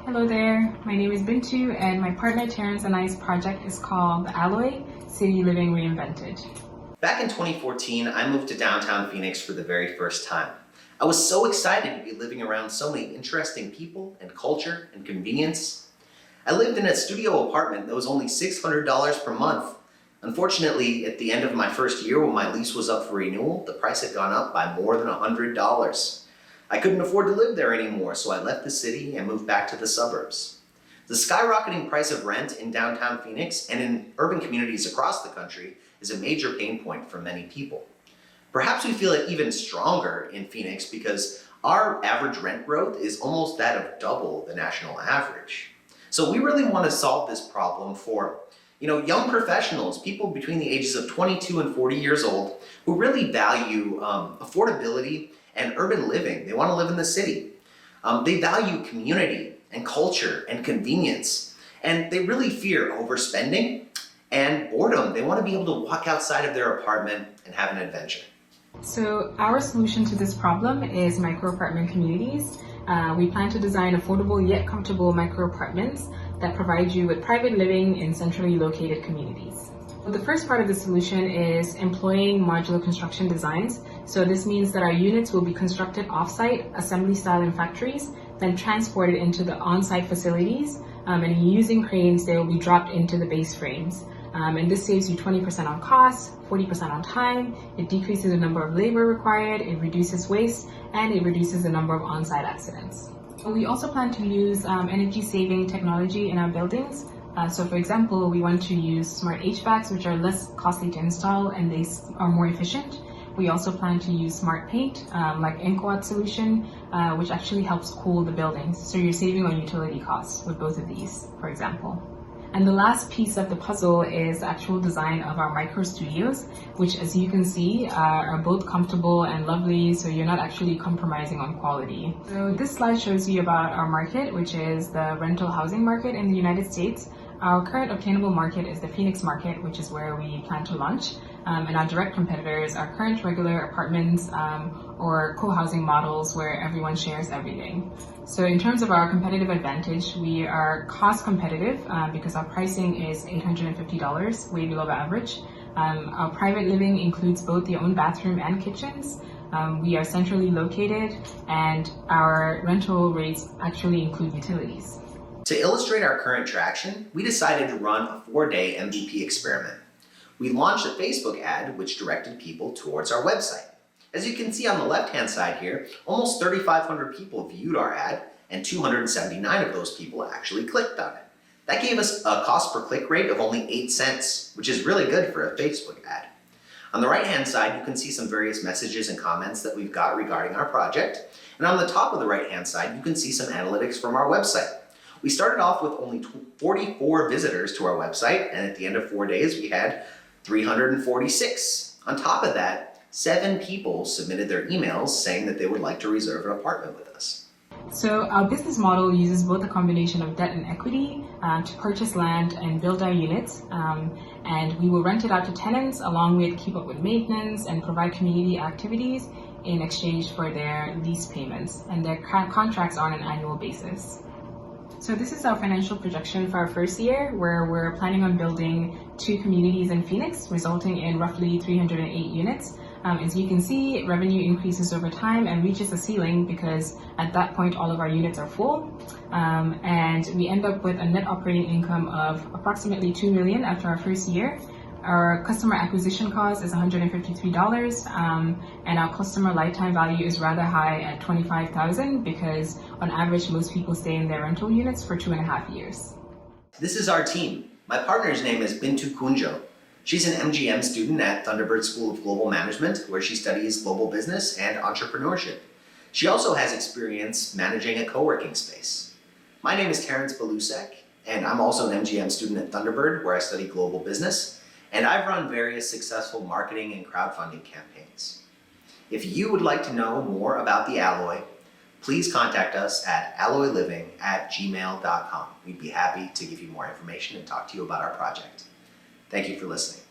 Hello there, my name is Bintu and my partner Terrence and I's project is called The Alloy, City Living Reinvented. Back in 2014, I moved to downtown Phoenix for the very first time. I was so excited to be living around so many interesting people and culture and convenience. I lived in a studio apartment that was only $600 per month. Unfortunately, at the end of my first year when my lease was up for renewal, the price had gone up by more than $100. I couldn't afford to live there anymore, so I left the city and moved back to the suburbs. The skyrocketing price of rent in downtown Phoenix and in urban communities across the country is a major pain point for many people. Perhaps we feel it even stronger in Phoenix because our average rent growth is almost that of double the national average. So we really want to solve this problem for young professionals, people between the ages of 22 and 40 years old who really value affordability and urban living. They want to live in the city. They value community and culture and convenience, and they really fear overspending and boredom. They want to be able to walk outside of their apartment and have an adventure. So our solution to this problem is micro apartment communities. We plan to design affordable yet comfortable micro apartments that provide you with private living in centrally located communities. The first part of the solution is employing modular construction designs. So this means that our units will be constructed off-site, assembly style in factories, then transported into the on-site facilities, and using cranes, they will be dropped into the base frames. And this saves you 20% on costs, 40% on time, it decreases the number of labor required, it reduces waste, and it reduces the number of on-site accidents. We also plan to use energy-saving technology in our buildings. So for example, we want to use smart HVACs, which are less costly to install and they are more efficient. We also plan to use smart paint, like InkWatt solution, which actually helps cool the buildings. So you're saving on utility costs with both of these, for example. And the last piece of the puzzle is the actual design of our micro studios, which as you can see are both comfortable and lovely, so you're not actually compromising on quality. So this slide shows you about our market, which is the rental housing market in the United States. Our current obtainable market is the Phoenix market, which is where we plan to launch. And our direct competitors are current regular apartments or co-housing models where everyone shares everything. So in terms of our competitive advantage, we are cost competitive because our pricing is $850, way below the average. Our private living includes both the own bathroom and kitchens. We are centrally located and our rental rates actually include utilities. To illustrate our current traction, we decided to run a 4-day MVP experiment. We launched a Facebook ad which directed people towards our website. As you can see on the left-hand side here, almost 3,500 people viewed our ad and 279 of those people actually clicked on it. That gave us a cost per click rate of only 8 cents, which is really good for a Facebook ad. On the right-hand side, you can see some various messages and comments that we've got regarding our project. And on the top of the right-hand side, you can see some analytics from our website. We started off with only 44 visitors to our website, and at the end of 4 days, we had 346. On top of that, 7 people submitted their emails saying that they would like to reserve an apartment with us. So our business model uses both a combination of debt and equity to purchase land and build our units. And we will rent it out to tenants along with keep up with maintenance and provide community activities in exchange for their lease payments. And their contracts are on an annual basis. So this is our financial projection for our first year, where we're planning on building 2 communities in Phoenix, resulting in roughly 308 units. As you can see, revenue increases over time and reaches a ceiling because at that point all of our units are full. And we end up with a net operating income of approximately $2 million after our first year. Our customer acquisition cost is $153, and our customer lifetime value is rather high at $25,000 because on average most people stay in their rental units for 2.5 years. This is our team. My partner's name is Bintu Kunjo. She's an MGM student at Thunderbird School of Global Management, where she studies global business and entrepreneurship. She also has experience managing a co-working space. My name is Terrence Balusek, and I'm also an MGM student at Thunderbird, where I study global business. And I've run various successful marketing and crowdfunding campaigns. If you would like to know more about The Alloy, please contact us at alloyliving@gmail.com. We'd be happy to give you more information and talk to you about our project. Thank you for listening.